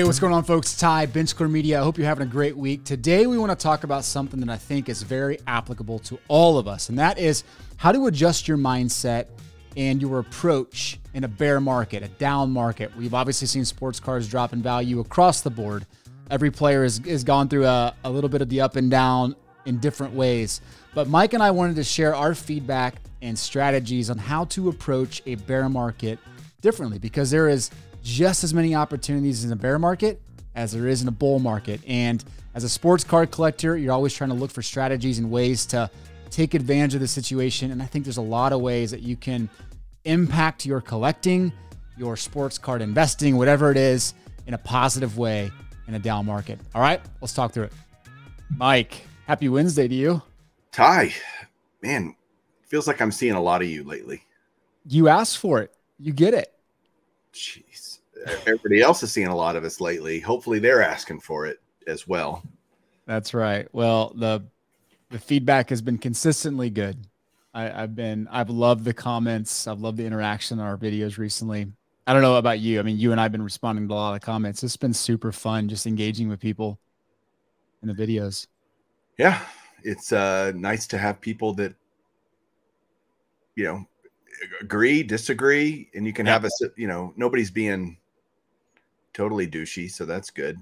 what's going on, folks? Ty, Bench Clear Media. I hope you're having a great week. Today, we want to talk about something that I think is very applicable to all of us, and that is how to adjust your mindset and your approach in a bear market, a down market. We've obviously seen sports cars drop in value across the board. Every player has gone through a little bit of the up and down in different ways. But Mike and I wanted to share our feedback and strategies on how to approach a bear market differently, because there is just as many opportunities in a bear market as there is in a bull market. And as a sports card collector, you're always trying to look for strategies and ways to take advantage of the situation. And I think there's a lot of ways that you can impact your collecting, your sports card investing, whatever it is, in a positive way in a down market. All right, let's talk through it. Mike, happy Wednesday to you. Ty, man, feels like I'm seeing a lot of you lately. You asked for it. You get it. Jeez. Everybody else is seeing a lot of us lately. Hopefully they're asking for it as well. That's right. Well, the feedback has been consistently good. I've loved the comments. I've loved the interaction on our videos recently. I don't know about you. I mean, you and I have been responding to a lot of comments. It's been super fun just engaging with people in the videos. Yeah. It's nice to have people that, you know, agree, disagree, and you can have nobody's being totally douchey. So that's good.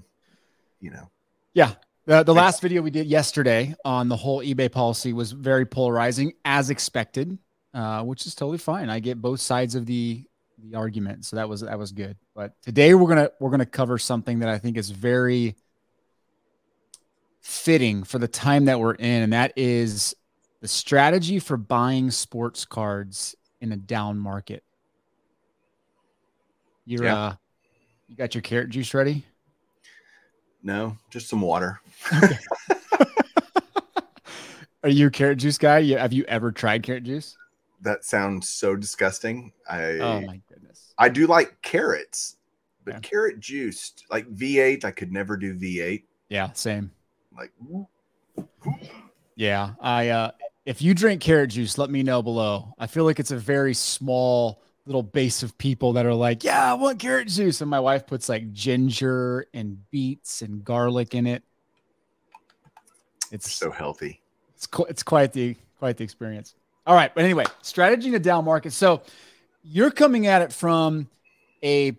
You know? Yeah. The last video we did yesterday on the whole eBay policy was very polarizing, as expected, which is totally fine. I get both sides of the argument. So that was good. But today we're gonna cover something that I think is very fitting for the time that we're in, and that is the strategy for buying sports cards in a down market. You got your carrot juice ready? No, just some water. Okay. Are you a carrot juice guy? Have you ever tried carrot juice? That sounds so disgusting. Oh my goodness. I do like carrots, but carrot juice, like V8, I could never do V8. Yeah, same. Like, yeah, if you drink carrot juice, let me know below. I feel like it's a very small little base of people that are like, yeah, I want carrot juice. And my wife puts like ginger and beets and garlic in it. It's so healthy. It's quite the experience. All right. But anyway, strategy in a down market. So you're coming at it from a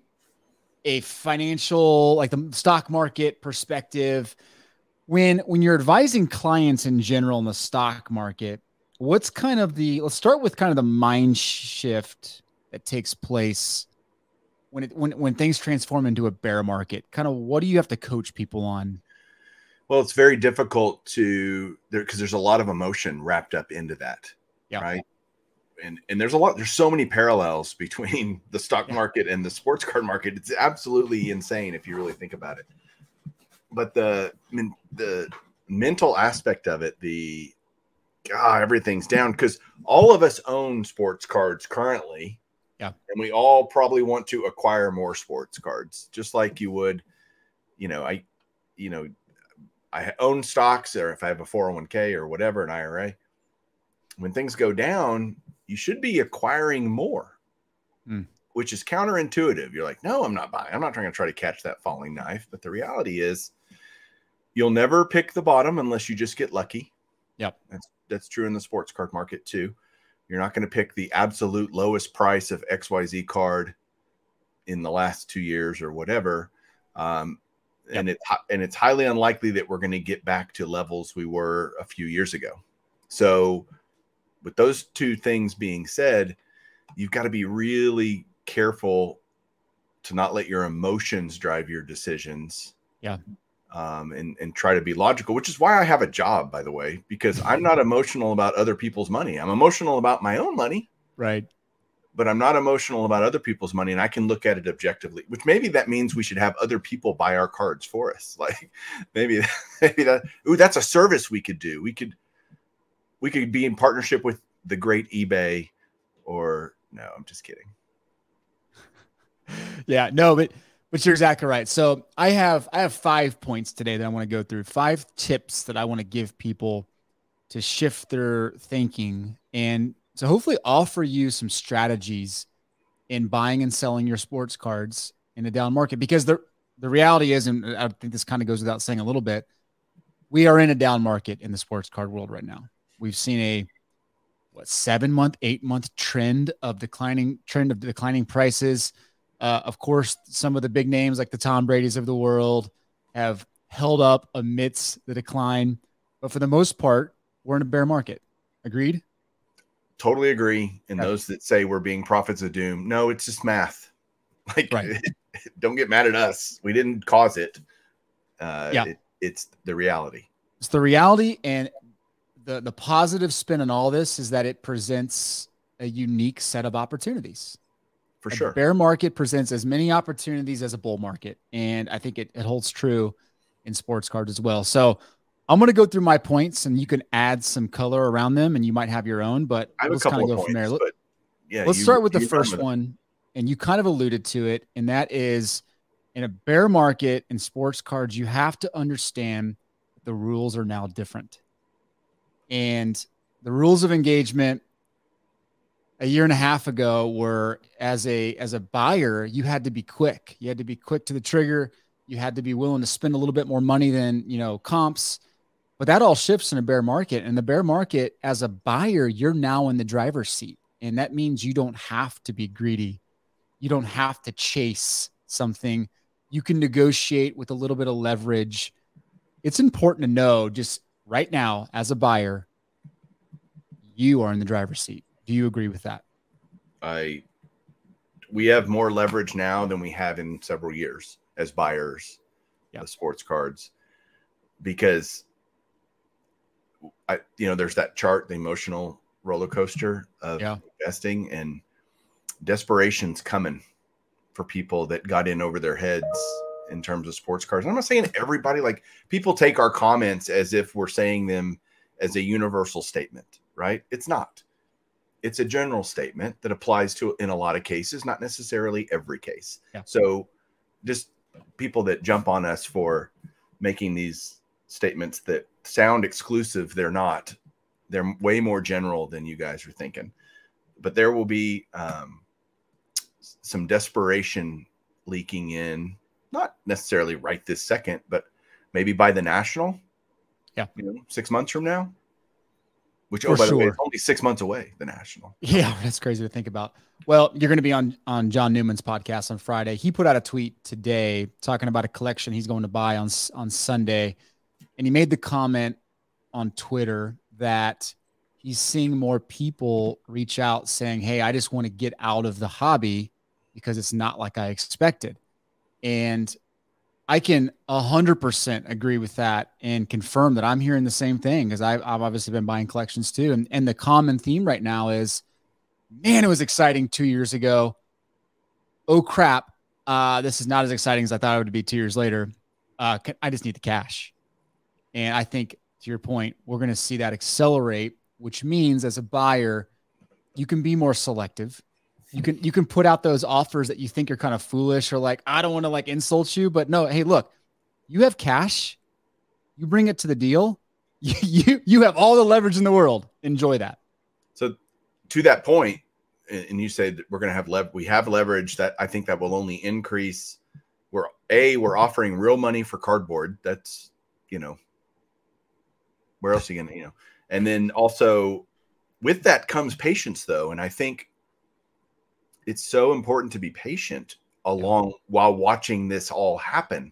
financial, like the stock market perspective. When you're advising clients in general in the stock market, what's kind of let's start with kind of the mind shift that takes place when things transform into a bear market. Kind of what do you have to coach people on? Well, it's very difficult because there's a lot of emotion wrapped up into that. Yeah. Right. And there's so many parallels between the stock market and the sports card market. It's absolutely insane if you really think about it. But the mental aspect of it, everything's down because all of us own sports cards currently. Yeah. And we all probably want to acquire more sports cards, just like you would, I own stocks, or if I have a 401k or whatever, an IRA. When things go down, you should be acquiring more, which is counterintuitive. You're like, no, I'm not buying. I'm not trying to try to catch that falling knife. But the reality is you'll never pick the bottom unless you just get lucky. Yep. That's true in the sports card market too. You're not going to pick the absolute lowest price of XYZ card in the last 2 years or whatever. And it's highly unlikely that we're going to get back to levels we were a few years ago. So with those two things being said, you've got to be really careful to not let your emotions drive your decisions. Yeah. And try to be logical, which is why I have a job, by the way, because I'm not emotional about other people's money. I'm emotional about my own money. Right. But I'm not emotional about other people's money, and I can look at it objectively, which maybe that means we should have other people buy our cards for us. Like maybe that's a service we could do. We could be in partnership with the great eBay, or no, I'm just kidding. Yeah, no, but you're exactly right. So I have 5 points today that I want to go through, 5 tips that I want to give people to shift their thinking and to hopefully offer you some strategies in buying and selling your sports cards in a down market, because the reality is, and I think this kind of goes without saying a little bit, we are in a down market in the sports card world right now. We've seen a 7-month, 8-month trend of declining prices. Of course, some of the big names like the Tom Brady's of the world have held up amidst the decline, but for the most part, we're in a bear market. Agreed? Totally agree. And those that say we're being prophets of doom, no, it's just math. Like, don't get mad at us. We didn't cause it. It's the reality. It's the reality, and the positive spin on all this is that it presents a unique set of opportunities. For sure. The bear market presents as many opportunities as a bull market, and I think it holds true in sports cards as well. So I'm going to go through my points, and you can add some color around them, and you might have your own. But I have let's a couple kind of of go points, from there. but yeah, let's start with the first one, and you kind of alluded to it, and that is in a bear market in sports cards, you have to understand that the rules are now different. And the rules of engagement a year and a half ago were, as a buyer, you had to be quick. You had to be quick to the trigger. You had to be willing to spend a little bit more money than, comps. But that all shifts in a bear market. And the bear market, as a buyer, you're now in the driver's seat. And that means you don't have to be greedy. You don't have to chase something. You can negotiate with a little bit of leverage. It's important to know, just right now, as a buyer, you are in the driver's seat. Do you agree with that? We have more leverage now than we have in several years as buyers of sports cards, because there's that chart, the emotional roller coaster of investing, and desperation's coming for people that got in over their heads in terms of sports cards. I'm not saying everybody, like, people take our comments as if we're saying them as a universal statement, right? It's not. It's a general statement that applies to, in a lot of cases, not necessarily every case. Yeah. So just people that jump on us for making these statements that sound exclusive, they're not. They're way more general than you guys are thinking. But there will be some desperation leaking in, not necessarily right this second, but maybe by the National. Yeah. 6 months from now. Which, by the way, it's only 6 months away, the National. Yeah, that's crazy to think about. Well, you're going to be on John Newman's podcast on Friday. He put out a tweet today talking about a collection he's going to buy on Sunday. And he made the comment on Twitter that he's seeing more people reach out saying, hey, I just want to get out of the hobby because it's not like I expected. And I can 100% agree with that and confirm that I'm hearing the same thing, because I've obviously been buying collections too. And the common theme right now is, man, it was exciting 2 years ago. Oh, crap. This is not as exciting as I thought it would be 2 years later. I just need the cash. And I think, to your point, we're going to see that accelerate, which means as a buyer, you can be more selective. You can put out those offers that you think are kind of foolish, or like, I don't want to like insult you, but no, hey, look, you have cash. You bring it to the deal. You have all the leverage in the world. Enjoy that. So to that point, and you say that we're going to have we have leverage, that I think that will only increase. We're offering real money for cardboard. That's, where else are you going to, and then also with that comes patience though. And I think it's so important to be patient while watching this all happen.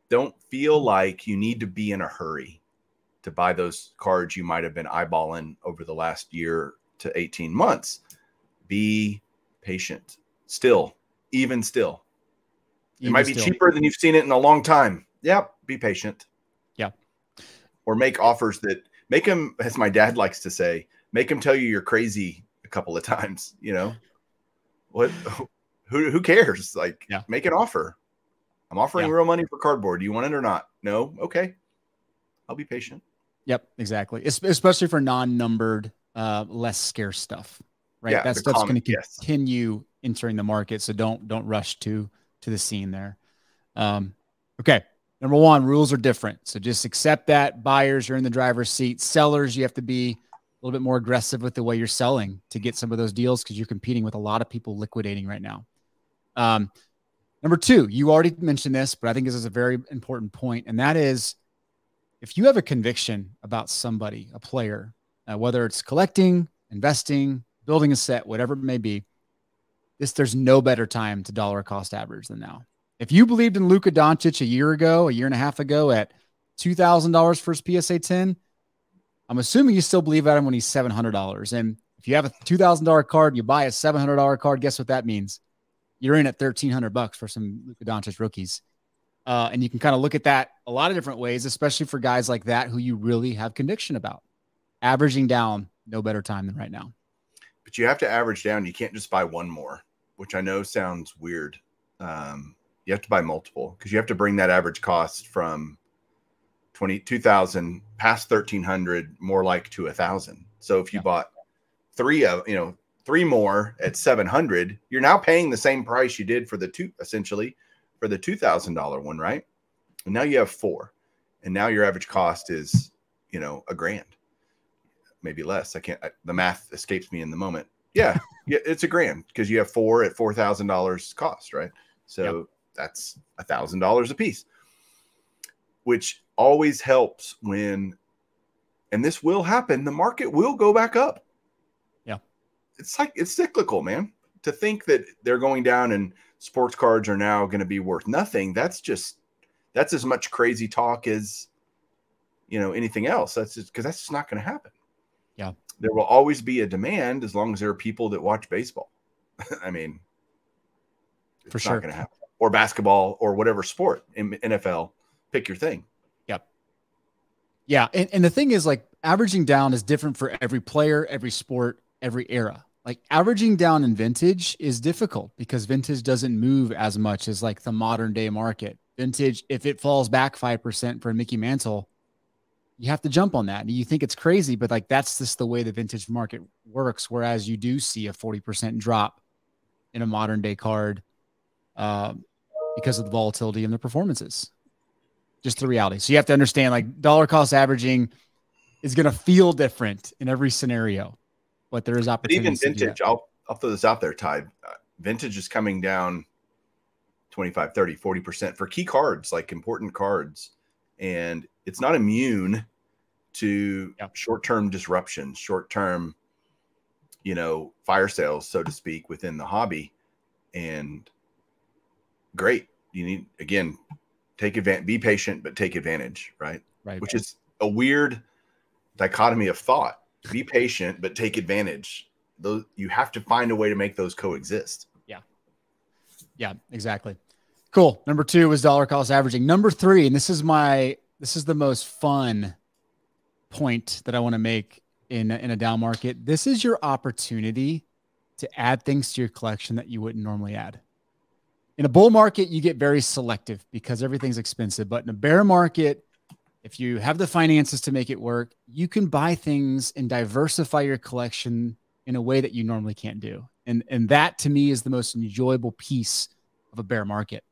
Don't feel like you need to be in a hurry to buy those cards you might have been eyeballing over the last year to 18 months. Be patient. Even still. It might be cheaper than you've seen it in a long time. Yep. Be patient. Yeah. Or make offers that make them, as my dad likes to say, make them tell you you're crazy a couple of times, What? Who cares? Like, make an offer. I'm offering real money for cardboard. Do you want it or not? No? Okay. I'll be patient. Yep, exactly. Especially for non-numbered, less scarce stuff, right? Yeah, that stuff's going to continue entering the market. So don't rush to the scene there. Okay. Number one, rules are different. So just accept that. Buyers, you're in the driver's seat. Sellers, you have to be a little bit more aggressive with the way you're selling to get some of those deals, because you're competing with a lot of people liquidating right now. Number two, you already mentioned this, but I think this is a very important point, and that is if you have a conviction about somebody, a player, whether it's collecting, investing, building a set, whatever it may be, there's no better time to dollar cost average than now. If you believed in Luka Doncic a year and a half ago at $2,000 for his PSA 10, I'm assuming you still believe at him when he's $700. And if you have a $2,000 card, you buy a $700 card, guess what that means? You're in at $1,300 for some Luka Doncic rookies. And you can kind of look at that a lot of different ways, especially for guys like that who you really have conviction about. Averaging down, no better time than right now. But you have to average down. You can't just buy one more, which I know sounds weird. You have to buy multiple because you have to bring that average cost from 2,000 past 1,300 more like to 1,000. So if you bought three more at 700, you're now paying the same price you did for the $2,000 one, right? And now you have four, and now your average cost is, $1,000, maybe less. The math escapes me in the moment. Yeah, it's $1,000 because you have four at $4,000 cost, right? So that's $1,000 a piece, which always helps when, and this will happen, the market will go back up. Yeah. It's cyclical, man. To think that they're going down and sports cards are now going to be worth nothing. That's as much crazy talk as, anything else. That's just not going to happen. Yeah. There will always be a demand as long as there are people that watch baseball. I mean, it's for sure. not going to happen. Or basketball or whatever sport in NFL, pick your thing. Yep. Yeah. And the thing is, like, averaging down is different for every player, every sport, every era. Like, averaging down in vintage is difficult because vintage doesn't move as much as like the modern day market. Vintage, if it falls back 5% for Mickey Mantle, you have to jump on that. And you think it's crazy, but like, that's just the way the vintage market works. Whereas you do see a 40% drop in a modern day card because of the volatility in the performances. Just the reality. So you have to understand, like, dollar cost averaging is going to feel different in every scenario, but there is opportunity. Even vintage, I'll throw this out there, Ty. Vintage is coming down 25, 30, 40% for key cards, like important cards. And it's not immune to short-term disruptions, short-term, fire sales, so to speak, within the hobby. And great. You need, again, take advantage, be patient, but take advantage, right? Right. Which is a weird dichotomy of thought. Be patient, but take advantage. Those, you have to find a way to make those coexist. Yeah. Yeah, exactly. Cool. Number two was dollar cost averaging. Number three, and this is the most fun point that I want to make in a down market. This is your opportunity to add things to your collection that you wouldn't normally add. In a bull market, you get very selective because everything's expensive. But in a bear market, if you have the finances to make it work, you can buy things and diversify your collection in a way that you normally can't do. And that, to me, is the most enjoyable piece of a bear market.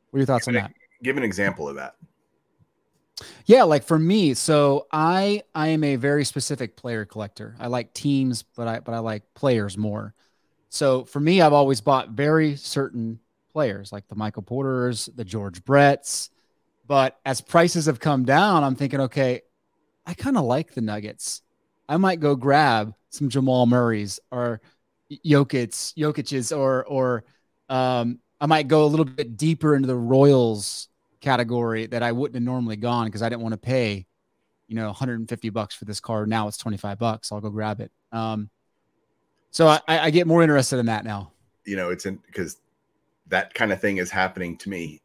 What are your thoughts on that? Give an example of that. Yeah, like for me, so I am a very specific player collector. I like teams, but I like players more. So for me, I've always bought very certain players, like the Michael Porters, the George Bretts. But as prices have come down, I'm thinking, okay, I kind of like the Nuggets. I might go grab some Jamal Murrays or Jokic's, or I might go a little bit deeper into the Royals category that I wouldn't have normally gone because I didn't want to pay, $150 for this card. Now it's $25. I'll go grab it. So I get more interested in that now. It's because that kind of thing is happening to me.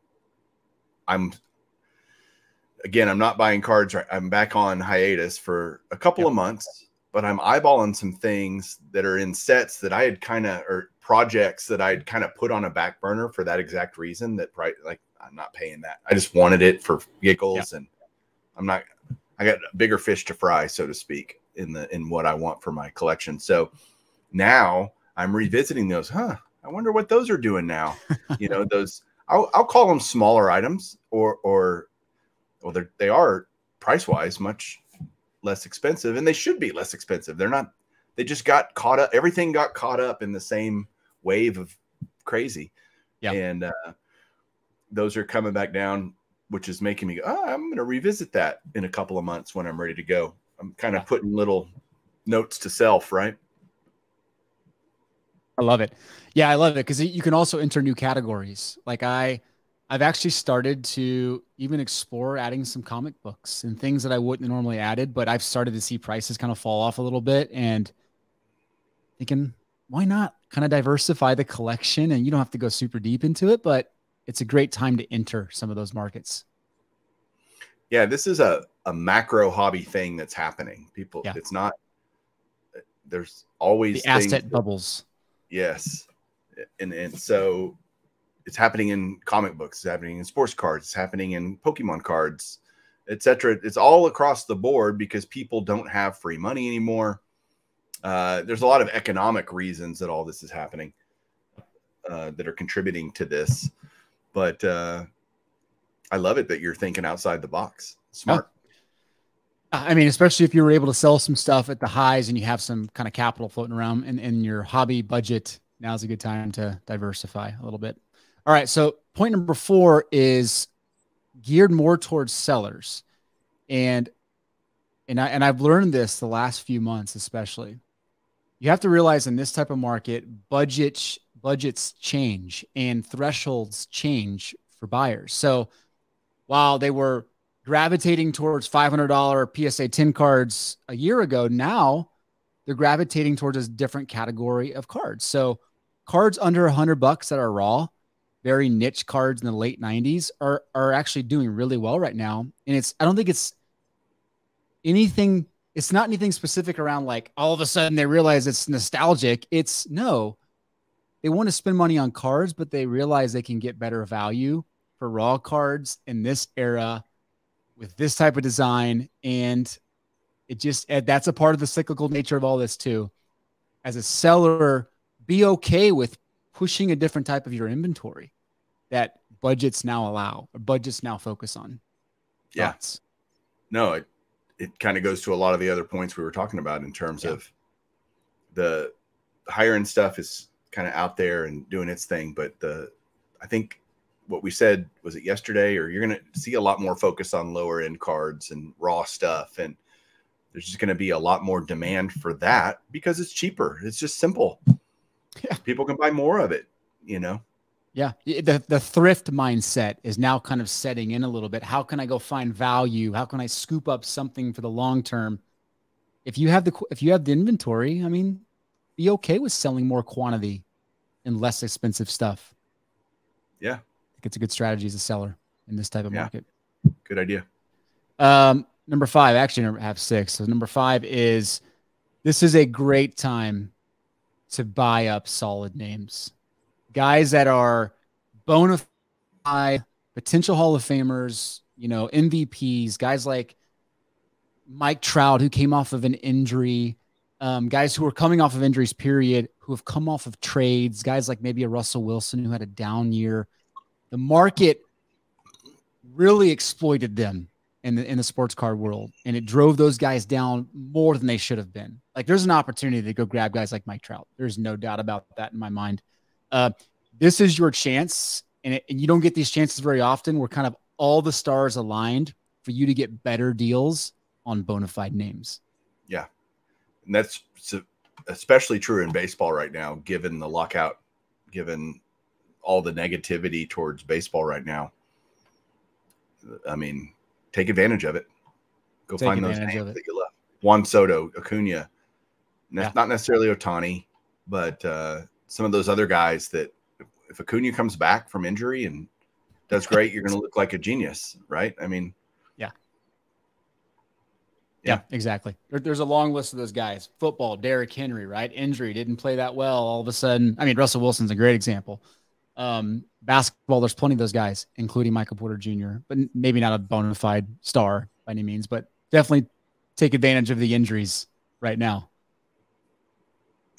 I'm not buying cards. Right. I'm back on hiatus for a couple of months, but I'm eyeballing some things that are in sets that I had or projects that I'd kind of put on a back burner for that exact reason. That I'm not paying that. I just wanted it for giggles, and I got bigger fish to fry, so to speak, in what I want for my collection. So now I'm revisiting those. I wonder what those are doing now. Those I'll call them smaller items, or they are price wise much less expensive, and they should be less expensive. They're not. They just got caught up. Everything got caught up in the same wave of crazy. Yeah. And those are coming back down, which is making me go, oh, I'm going to revisit that in a couple of months when I'm ready to go. I'm kind of putting little notes to self, right? I love it. Yeah, I love it because you can also enter new categories. Like I've actually started to even explore adding some comic books and things that I wouldn't normally added, but I've started to see prices kind of fall off a little bit and thinking, why not kind of diversify the collection? And you don't have to go super deep into it, but it's a great time to enter some of those markets. Yeah, this is a macro hobby thing that's happening. People, it's not, there's always the asset bubbles. Yes. And so it's happening in comic books, it's happening in sports cards, it's happening in Pokemon cards, etc. It's all across the board because people don't have free money anymore. There's a lot of economic reasons that all this is happening that are contributing to this. But I love it that you're thinking outside the box. Smart. I mean, especially if you were able to sell some stuff at the highs and you have some kind of capital floating around in your hobby budget, now's a good time to diversify a little bit. All right. So point number 4 is geared more towards sellers. And I've learned this the last few months, especially. You have to realize in this type of market, budgets change and thresholds change for buyers. So while they were gravitating towards $500 PSA 10 cards a year ago, now they're gravitating towards a different category of cards. So cards under $100 that are raw, very niche cards in the late 90s are actually doing really well right now. And I don't think it's not anything specific around like all of a sudden they realize it's nostalgic. No, they want to spend money on cards, but they realize they can get better value for raw cards in this era with this type of design. And that's a part of the cyclical nature of all this too. As a seller, be okay with pushing a different type of your inventory that budgets now allow, or budgets now focus on. Yeah. Thoughts? No, it kind of goes to a lot of the other points we were talking about in terms of the higher end stuff is kind of out there and doing its thing. But I think what we said, was it yesterday, or you're going to see a lot more focus on lower end cards and raw stuff. And there's just going to be a lot more demand for that because it's cheaper. It's just simple. Yeah. People can buy more of it, you know? Yeah. The thrift mindset is now kind of setting in a little bit. How can I go find value? How can I scoop up something for the long term? If you have the inventory, I mean, be okay with selling more quantity and less expensive stuff. Yeah. I think it's a good strategy as a seller in this type of market. Good idea. Number 5, actually I have 6. So number 5 is, this is a great time to buy up solid names. Guys that are bona fide potential Hall of Famers, MVPs, guys like Mike Trout, who came off of an injury, guys who are coming off of injuries, period, who have come off of trades, guys like maybe a Russell Wilson who had a down year. The market really exploited them in the sports card world, and it drove those guys down more than they should have been. Like, there's an opportunity to go grab guys like Mike Trout. There's no doubt about that in my mind. This is your chance, and you don't get these chances very often where kind of all the stars aligned for you to get better deals on bona fide names. Yeah. And that's especially true in baseball right now, given the lockout, given all the negativity towards baseball right now. I mean, take advantage of it. Go find those names that you love. Juan Soto, Acuna, not necessarily Ohtani, but some of those other guys that if Acuna comes back from injury and does great, you're going to look like a genius, right? I mean, yeah, exactly. There's a long list of those guys. Football, Derrick Henry, right? Injury, didn't play that well. All of a sudden, I mean, Russell Wilson's a great example. Basketball, there's plenty of those guys, including Michael Porter Jr., but maybe not a bona fide star by any means, but definitely take advantage of the injuries right now.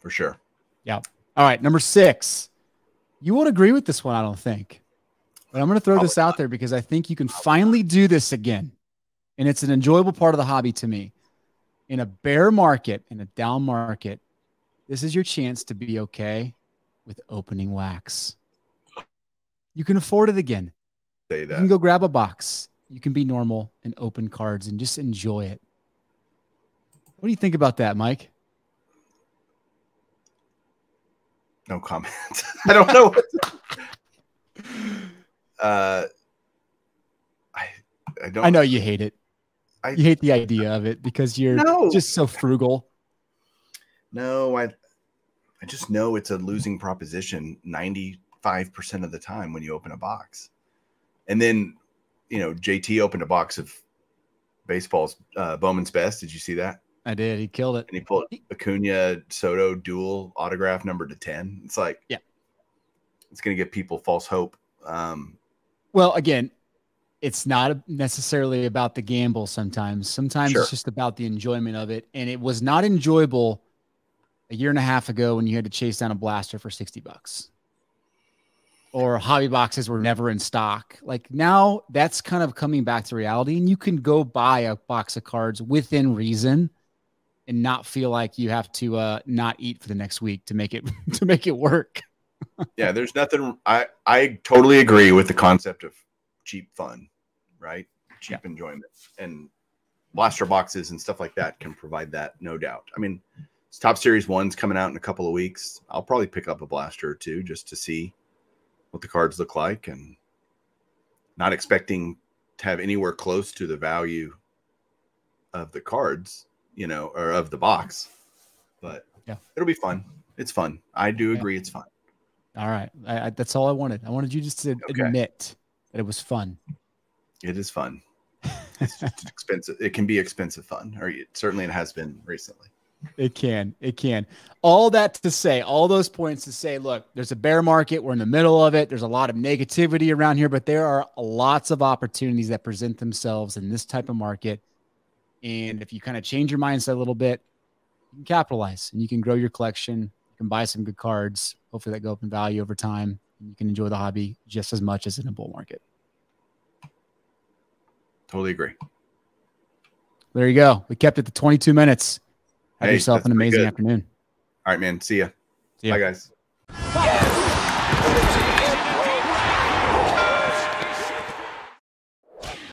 For sure. Yeah. All right. Number 6. You won't agree with this one, I don't think, but I'm going to throw this out there because I think you can finally do this again. And it's an enjoyable part of the hobby to me. In a bear market, in a down market, this is your chance to be okay with opening wax. You can afford it again. Say You that. can go grab a box. You can be normal and open cards and just enjoy it. What do you think about that, Mike? No comment. I don't know. I don't. I know you hate it. You hate the idea of it because you're just so frugal. No, I just know it's a losing proposition 95% of the time when you open a box. And then, JT opened a box of baseball's Bowman's Best. Did you see that? I did. He killed it. And he pulled Acuna Soto dual autograph number /10. It's like, yeah, it's going to give people false hope. Well, again, it's not necessarily about the gamble sometimes. Sometimes Sure. It's just about the enjoyment of it. And it was not enjoyable a year and a half ago when you had to chase down a blaster for $60 or hobby boxes were never in stock. Like now that's kind of coming back to reality, and you can go buy a box of cards within reason and not feel like you have to not eat for the next week to make it work. Yeah, there's nothing. I totally agree with the concept of cheap fun, right? Cheap enjoyment, and blaster boxes and stuff like that can provide that, no doubt. I mean, Top Series 1's coming out in a couple of weeks. I'll probably pick up a blaster or two just to see what the cards look like, and not expecting to have anywhere close to the value of the cards, or of the box. But it'll be fun. It's fun. I do agree. It's fun. All right. That's all I wanted. I wanted you just to admit that it was fun. It is fun. It's just expensive. It can be expensive fun, or certainly it has been recently. It can. All that to say, all those points to say, look, there's a bear market. We're in the middle of it. There's a lot of negativity around here, but there are lots of opportunities that present themselves in this type of market. And if you kind of change your mindset a little bit, you can capitalize and you can grow your collection. You can buy some good cards. Hopefully that go up in value over time. And you can enjoy the hobby just as much as in a bull market. Totally agree. There you go. We kept it to 22 minutes. Have yourself an amazing afternoon. All right, man. See ya. See ya. Bye, guys.